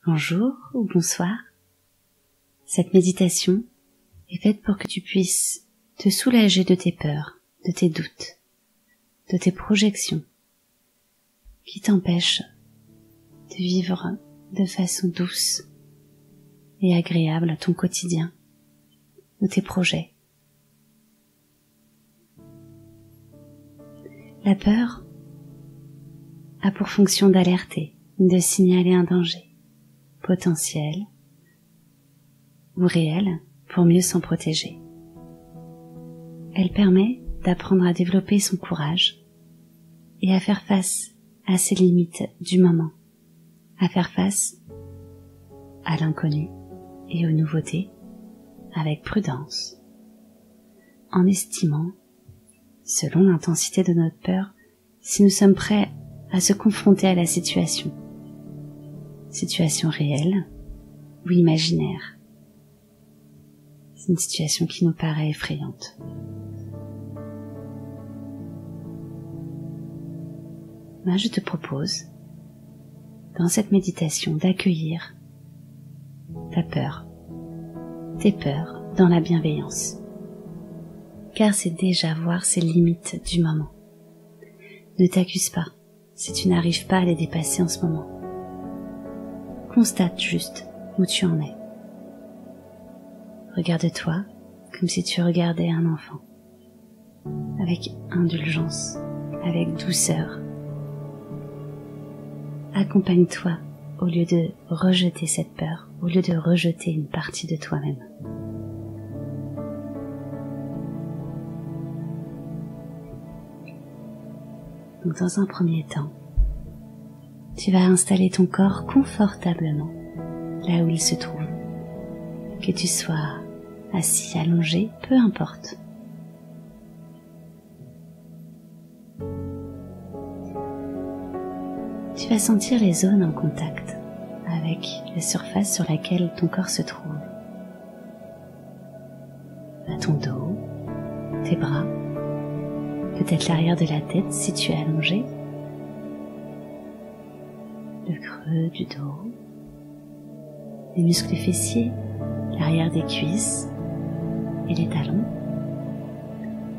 bonjour ou bonsoir. Cette méditation est faite pour que tu puisses te soulager de tes peurs, de tes doutes, de tes projections qui t'empêchent de vivre de façon douce et agréable ton quotidien ou tes projets. La peur a pour fonction d'alerter, de signaler un danger potentiel ou réel pour mieux s'en protéger. Elle permet d'apprendre à développer son courage et à faire face à ses limites du moment, à faire face à l'inconnu et aux nouveautés avec prudence, en estimant, selon l'intensité de notre peur, si nous sommes prêts à se confronter à la situation réelle ou imaginaire. C'est une situation qui nous paraît effrayante. Moi, je te propose, dans cette méditation, d'accueillir ta peur, tes peurs dans la bienveillance. Car c'est déjà voir ses limites du moment. Ne t'accuse pas si tu n'arrives pas à les dépasser en ce moment. Constate juste où tu en es. Regarde-toi comme si tu regardais un enfant, avec indulgence, avec douceur. Accompagne-toi au lieu de rejeter cette peur, au lieu de rejeter une partie de toi-même. Donc dans un premier temps, tu vas installer ton corps confortablement là où il se trouve. Que tu sois assis, allongé, peu importe. Tu vas sentir les zones en contact avec la surface sur laquelle ton corps se trouve. Ton dos, tes bras, peut-être l'arrière de la tête si tu es allongé, le creux du dos, les muscles fessiers, l'arrière des cuisses et les talons,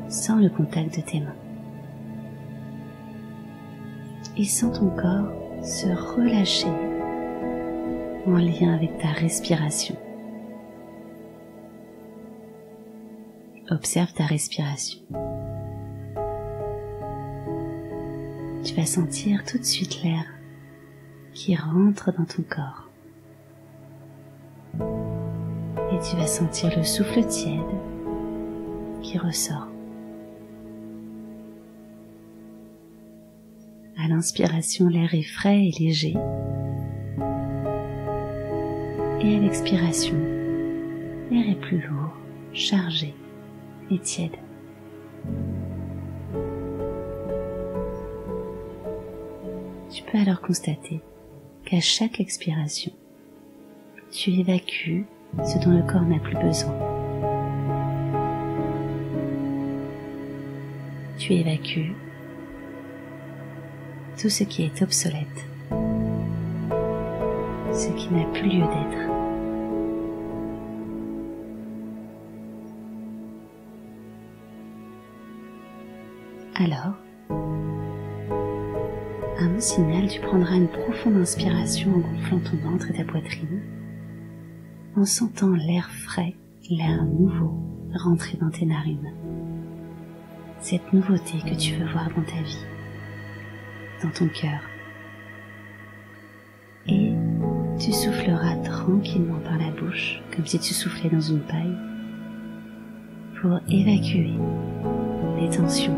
sans le contact de tes mains. Et sens ton corps se relâcher en lien avec ta respiration. Observe ta respiration. Tu vas sentir tout de suite l'air qui rentre dans ton corps. Et tu vas sentir le souffle tiède qui ressort. À l'inspiration, l'air est frais et léger. Et à l'expiration, l'air est plus lourd, chargé et tiède. Tu peux alors constater qu'à chaque expiration, tu évacues ce dont le corps n'a plus besoin. Tu évacues tout ce qui est obsolète, ce qui n'a plus lieu d'être. Alors, à mon signal, tu prendras une profonde inspiration en gonflant ton ventre et ta poitrine, en sentant l'air frais, l'air nouveau rentrer dans tes narines. Cette nouveauté que tu veux voir dans ta vie, dans ton cœur. Et tu souffleras tranquillement par la bouche, comme si tu soufflais dans une paille, pour évacuer les tensions,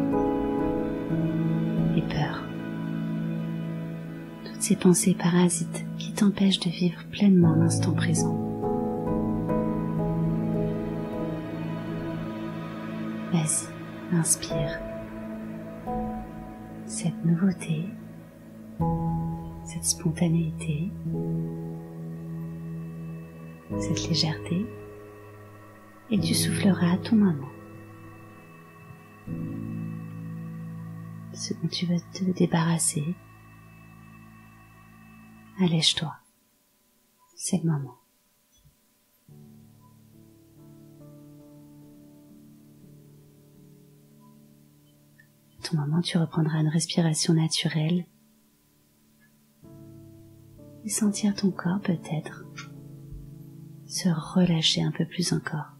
les peurs, toutes ces pensées parasites qui t'empêchent de vivre pleinement l'instant présent. Vas-y, inspire. Cette nouveauté, cette spontanéité, cette légèreté, et tu souffleras à ton moment ce dont tu veux te débarrasser. Allège-toi. c'est le moment. À ton moment, tu reprendras une respiration naturelle et sentir ton corps peut-être se relâcher un peu plus encore.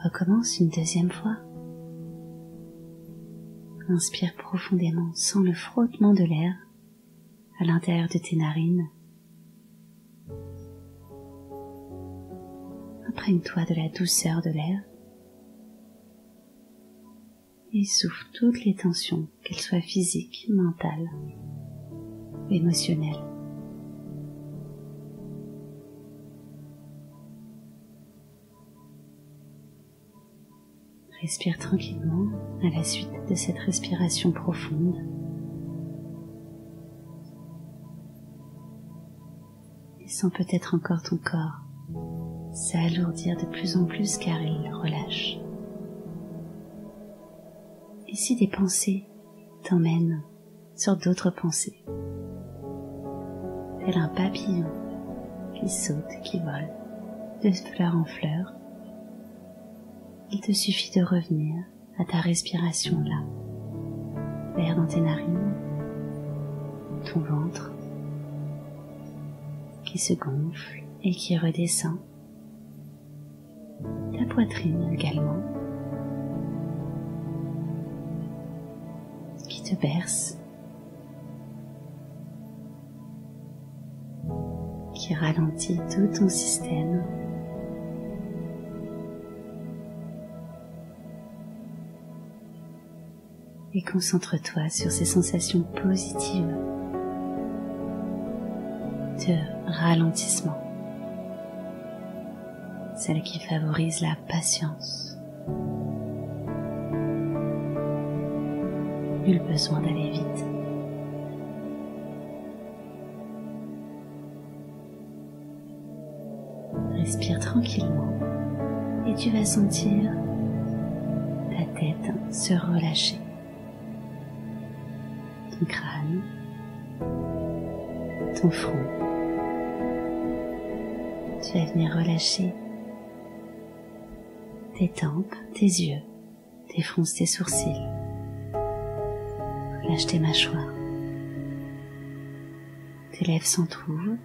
Recommence une deuxième fois. Inspire profondément, sens le frottement de l'air à l'intérieur de tes narines. Imprègne-toi de la douceur de l'air et souffle toutes les tensions, qu'elles soient physiques, mentales ou émotionnelles. Respire tranquillement à la suite de cette respiration profonde. Et sens peut-être encore ton corps s'alourdir de plus en plus car il relâche. Et si des pensées t'emmènent sur d'autres pensées, tel un papillon qui saute, qui vole de fleur en fleur, il te suffit de revenir à ta respiration là, l'air dans tes narines, ton ventre qui se gonfle et qui redescend, ta poitrine également, qui te berce, qui ralentit tout ton système. Et concentre-toi sur ces sensations positives de ralentissement, celles qui favorisent la patience. Nul besoin d'aller vite. Respire tranquillement et tu vas sentir ta tête se relâcher. Ton crâne, ton front. Tu vas venir relâcher tes tempes, tes yeux, défronce tes sourcils. Relâche tes mâchoires. Tes lèvres s'entr'ouvrent.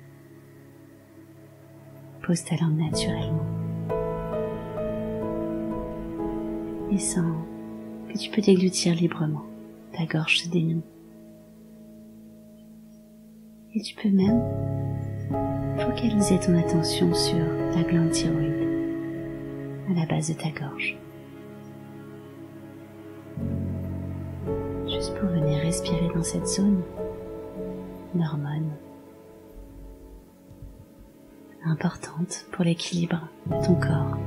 Pose ta langue naturellement. Et sens que tu peux déglutir librement. Ta gorge se dénoue. Et tu peux même focaliser ton attention sur la glande thyroïde à la base de ta gorge. Juste pour venir respirer dans cette zone, une hormone importante pour l'équilibre de ton corps.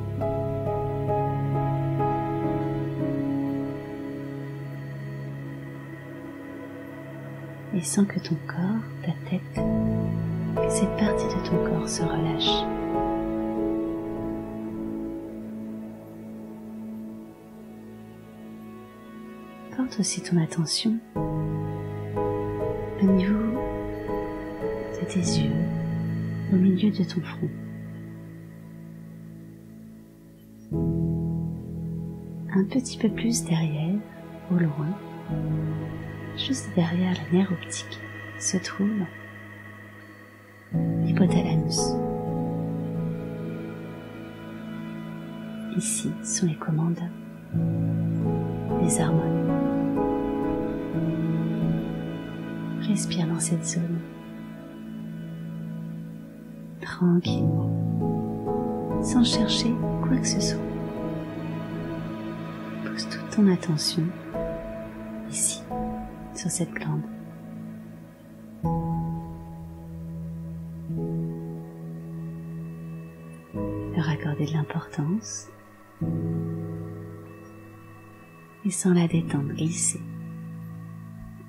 Et sens que ton corps, ta tête, que cette partie de ton corps se relâche. Porte aussi ton attention au niveau de tes yeux, au milieu de ton front. Un petit peu plus derrière, au loin, juste derrière le nerf optique, se trouve l'hypothalamus. Ici sont les commandes des hormones. Respire dans cette zone, tranquillement, sans chercher quoi que ce soit. Pose toute ton attention ici, sur cette glande. Leur accorder de l'importance et sans la détendre, glisser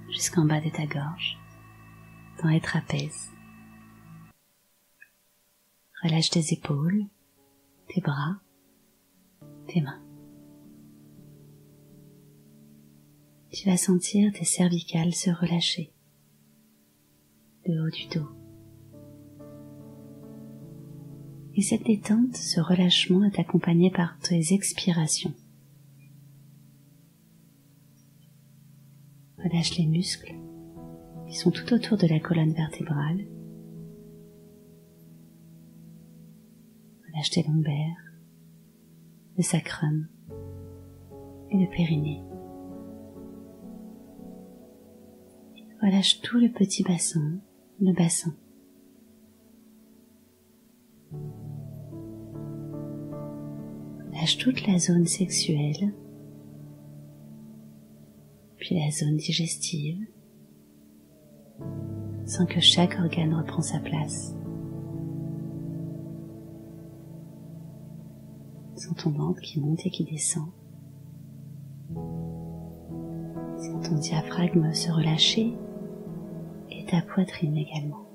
jusqu'en bas de ta gorge, dans les trapèzes. Relâche tes épaules, tes bras, tes mains. Tu vas sentir tes cervicales se relâcher, le haut du dos. Et cette détente, ce relâchement est accompagné par tes expirations. Relâche les muscles qui sont tout autour de la colonne vertébrale. Relâche tes lombaires, le sacrum et le périnée. Relâche tout le petit bassin, le bassin. Relâche toute la zone sexuelle, puis la zone digestive, sans que chaque organe reprend sa place. Sens ton ventre qui monte et qui descend. Sens ton diaphragme se relâcher et ta poitrine également.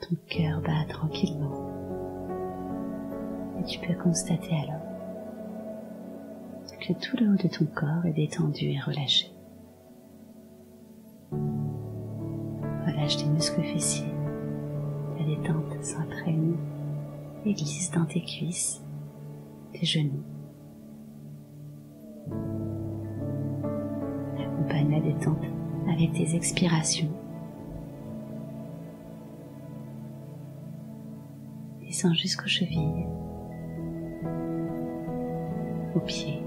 Ton cœur bat tranquillement. Et tu peux constater alors que tout le haut de ton corps est détendu et relâché. Relâche tes muscles fessiers. La détente s'imprègne et glisse dans tes cuisses, tes genoux. Accompagne la détente avec tes expirations. Descends jusqu'aux chevilles, aux pieds.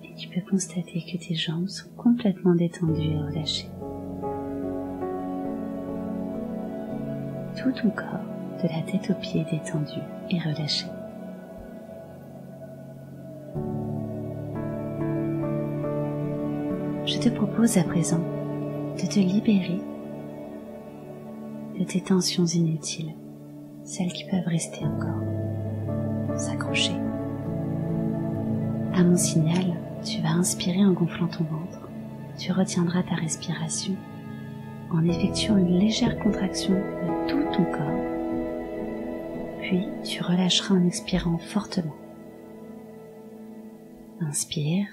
Et tu peux constater que tes jambes sont complètement détendues et relâchées. Tout ton corps, de la tête aux pieds détendu et relâché. Je te propose à présent de te libérer de tes tensions inutiles, celles qui peuvent rester encore, s'accrocher. À mon signal, tu vas inspirer en gonflant ton ventre, tu retiendras ta respiration en effectuant une légère contraction de tout ton corps, puis tu relâcheras en expirant fortement. Inspire,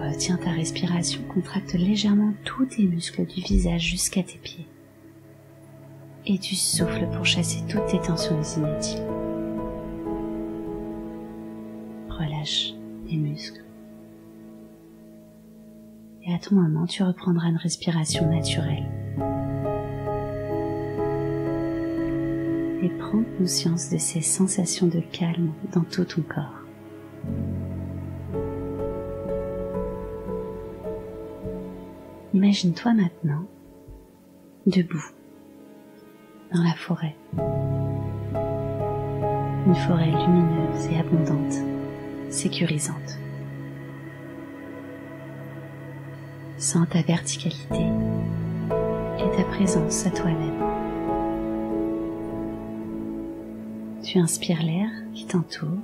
retiens ta respiration, contracte légèrement tous tes muscles du visage jusqu'à tes pieds et tu souffles pour chasser toutes tes tensions inutiles. Relâche les muscles. Et à ton moment, tu reprendras une respiration naturelle. Et prends conscience de ces sensations de calme dans tout ton corps. Imagine-toi maintenant debout dans la forêt. Une forêt lumineuse et abondante, sécurisante. Sens ta verticalité et ta présence à toi-même. Tu inspires l'air qui t'entoure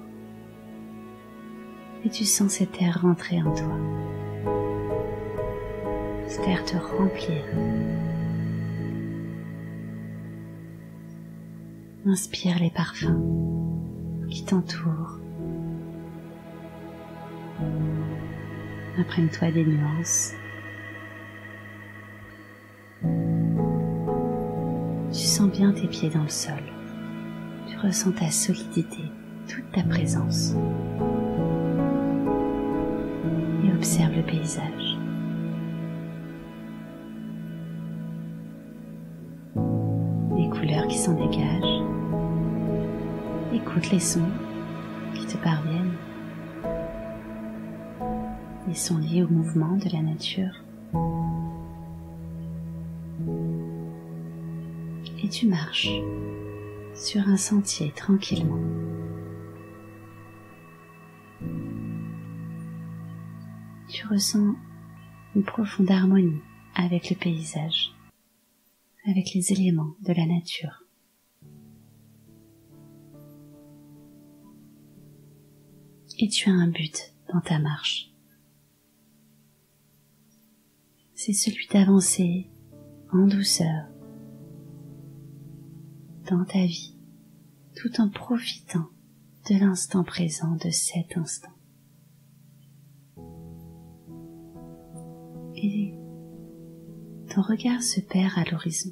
et tu sens cet air rentrer en toi. Cet air te remplir. Inspire les parfums qui t'entourent. Imprègne-toi des nuances. Tu sens bien tes pieds dans le sol. Tu ressens ta solidité, toute ta présence. Et observe le paysage. Les couleurs qui s'en dégagent. Écoute les sons qui te parviennent. Les sons liés au mouvement de la nature. Et tu marches sur un sentier tranquillement. Tu ressens une profonde harmonie avec le paysage, avec les éléments de la nature. Et tu as un but dans ta marche. C'est celui d'avancer en douceur dans ta vie, tout en profitant de l'instant présent, de cet instant. Et ton regard se perd à l'horizon.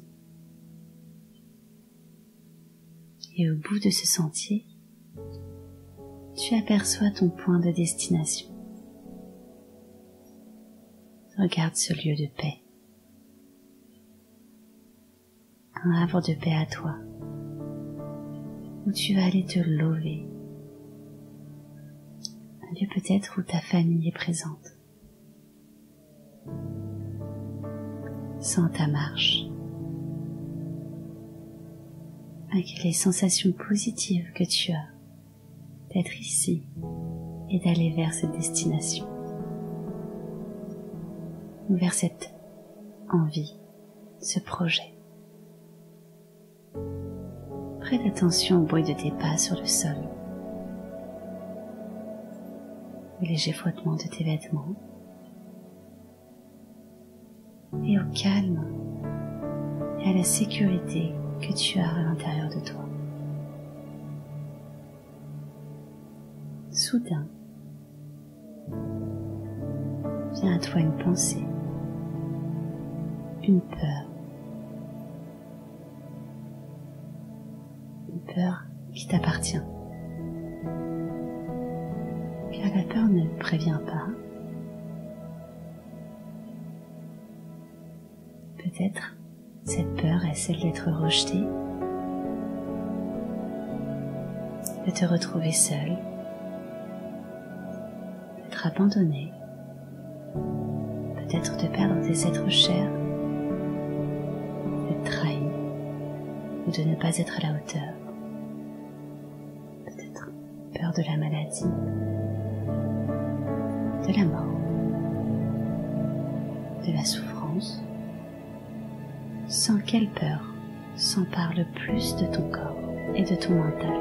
Et au bout de ce sentier, tu aperçois ton point de destination. Regarde ce lieu de paix. Un havre de paix à toi, où tu vas aller te lever. Un lieu peut-être où ta famille est présente. Sens ta marche, avec les sensations positives que tu as d'être ici et d'aller vers cette destination, vers cette envie, ce projet. Prête attention au bruit de tes pas sur le sol, au léger frottement de tes vêtements, et au calme et à la sécurité que tu as à l'intérieur de toi. Soudain, vient à toi une pensée, une peur qui t'appartient. Car la peur ne prévient pas. Peut-être cette peur est celle d'être rejeté, de te retrouver seul, d'être abandonné, peut-être de perdre des êtres chers, d'être trahi ou de ne pas être à la hauteur. Peut-être peur de la maladie, de la mort, de la souffrance. Sans quelle peur s'empare le plus de ton corps et de ton mental,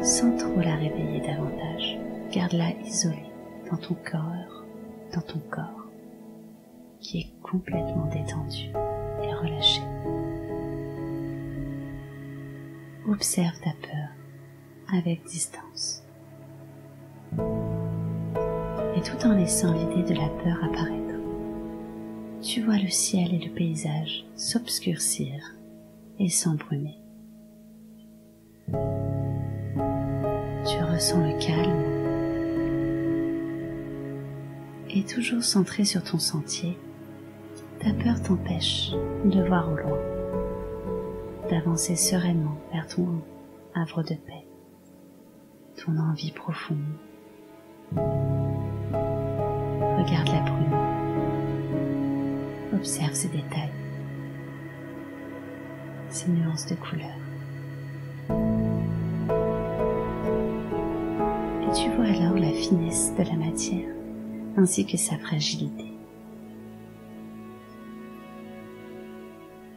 sans trop la réveiller davantage. Garde-la isolée dans ton corps, qui est complètement détendu et relâché. Observe ta peur avec distance. Et tout en laissant l'idée de la peur apparaître, tu vois le ciel et le paysage s'obscurcir et s'embrumer. Tu ressens le calme et toujours centré sur ton sentier, ta peur t'empêche de voir au loin, d'avancer sereinement vers ton havre de paix, ton envie profonde. Regarde la brume. Observe ces détails, ces nuances de couleurs. Et tu vois alors la finesse de la matière, ainsi que sa fragilité.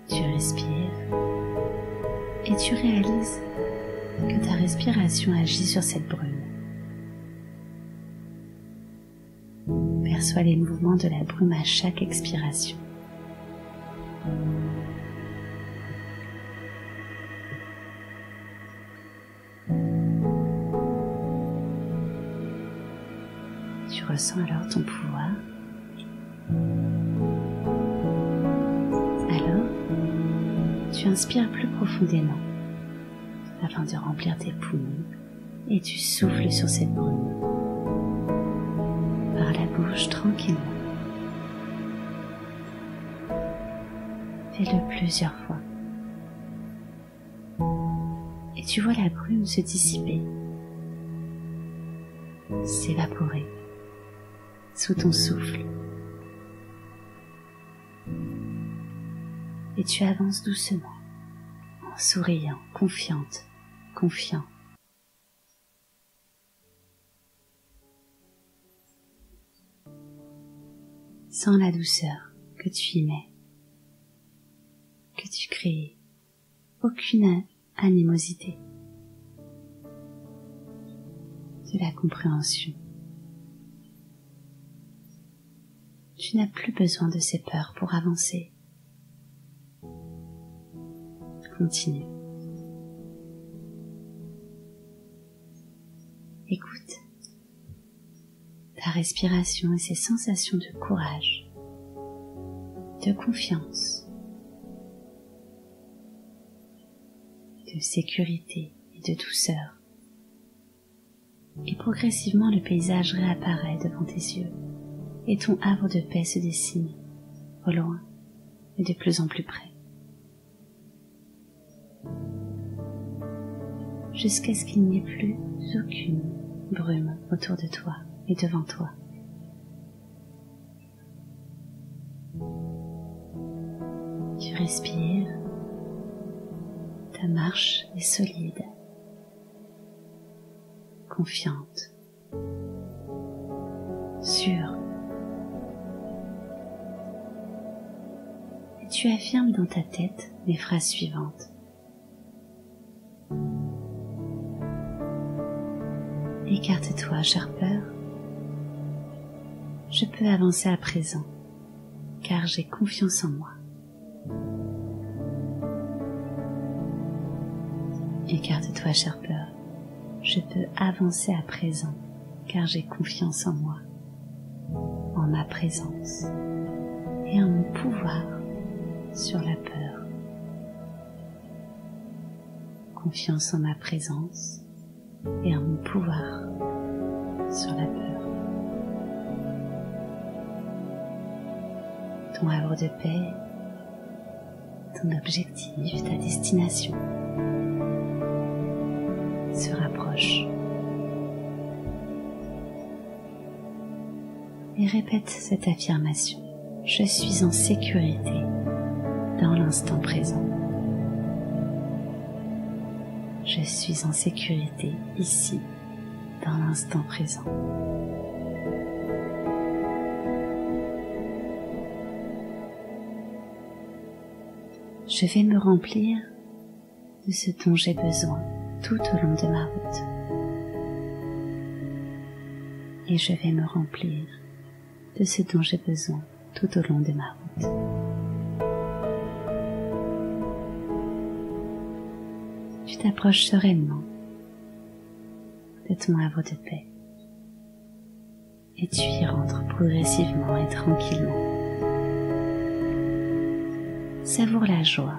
Tu respires et tu réalises que ta respiration agit sur cette brume. Perçois les mouvements de la brume à chaque expiration. Tu ressens alors ton pouvoir. Alors, tu inspires plus profondément afin de remplir tes poumons et tu souffles sur cette brume par la bouche tranquillement. Fais-le plusieurs fois. Et tu vois la brume se dissiper, s'évaporer sous ton souffle. Et tu avances doucement, en souriant, confiante, confiant. Sens la douceur que tu y mets, que tu crées aucune animosité, de la compréhension. Tu n'as plus besoin de ces peurs pour avancer. Continue. Écoute ta respiration et ces sensations de courage, de confiance, de sécurité et de douceur. Et progressivement le paysage réapparaît devant tes yeux et ton havre de paix se dessine au loin et de plus en plus près. Jusqu'à ce qu'il n'y ait plus aucune brume autour de toi et devant toi. Tu respires, ta marche est solide, confiante, sûre. Et tu affirmes dans ta tête les phrases suivantes. Écarte-toi, chère peur. Je peux avancer à présent, car j'ai confiance en moi. Écarte-toi, chère peur. Je peux avancer à présent, car j'ai confiance en moi, en ma présence et en mon pouvoir sur la peur. Confiance en ma présence et en mon pouvoir sur la peur. Ton havre de paix, ton objectif, ta destination se rapproche. Et répète cette affirmation. Je suis en sécurité dans l'instant présent. Je suis en sécurité ici, dans l'instant présent. Je vais me remplir de ce dont j'ai besoin tout au long de ma route. Et je vais me remplir de ce dont j'ai besoin tout au long de ma route. Tu t'approches sereinement de ton havre de paix et tu y rentres progressivement et tranquillement. Savoure la joie.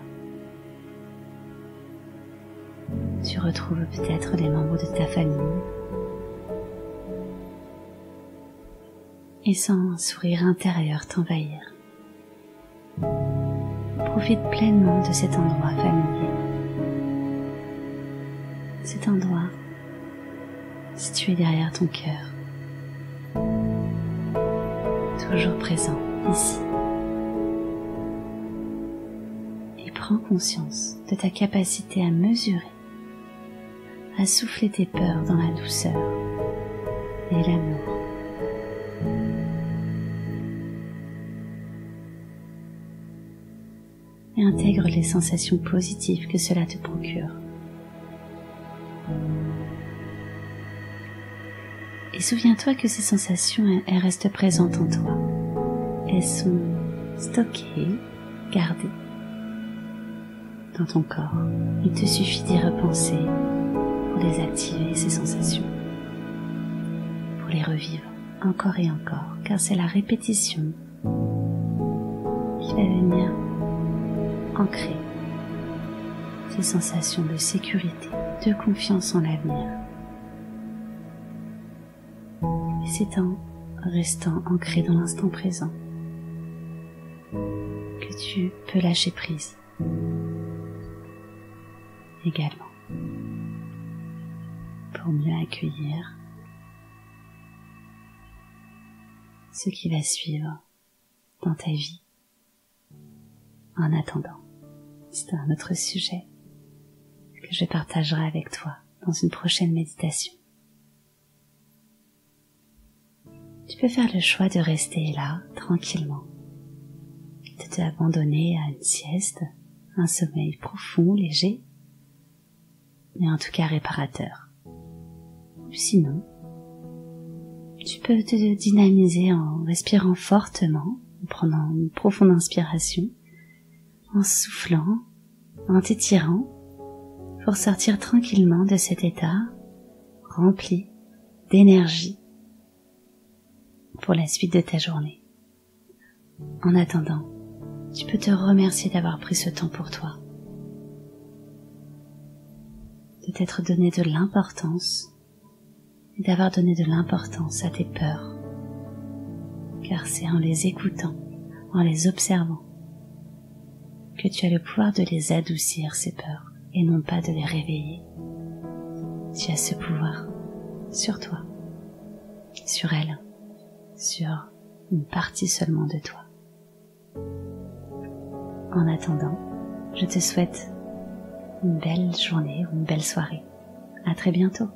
Tu retrouves peut-être les membres de ta famille et sens un sourire intérieur t'envahir. Profite pleinement de cet endroit familier. Cet endroit situé derrière ton cœur, toujours présent ici. Et prends conscience de ta capacité à mesurer, à souffler tes peurs dans la douceur et l'amour. Et intègre les sensations positives que cela te procure. Et souviens-toi que ces sensations, elles restent présentes en toi. Elles sont stockées, gardées dans ton corps. Il te suffit d'y repenser pour les activer, ces sensations, pour les revivre encore et encore, car c'est la répétition qui va venir ancrer ces sensations de sécurité, de confiance en l'avenir. Et c'est en restant ancré dans l'instant présent que tu peux lâcher prise également pour mieux accueillir ce qui va suivre dans ta vie. En attendant, c'est un autre sujet que je partagerai avec toi dans une prochaine méditation. Tu peux faire le choix de rester là, tranquillement, de t'abandonner à une sieste, un sommeil profond, léger, mais en tout cas réparateur. Ou sinon, tu peux te dynamiser en respirant fortement, en prenant une profonde inspiration, en soufflant, en t'étirant, pour sortir tranquillement de cet état rempli d'énergie pour la suite de ta journée. En attendant, tu peux te remercier d'avoir pris ce temps pour toi, de t'être donné de l'importance et d'avoir donné de l'importance à tes peurs, car c'est en les écoutant, en les observant, que tu as le pouvoir de les adoucir, ces peurs, et non pas de les réveiller. Tu as ce pouvoir sur toi, sur elle, sur une partie seulement de toi. En attendant, je te souhaite une belle journée ou une belle soirée. À très bientôt.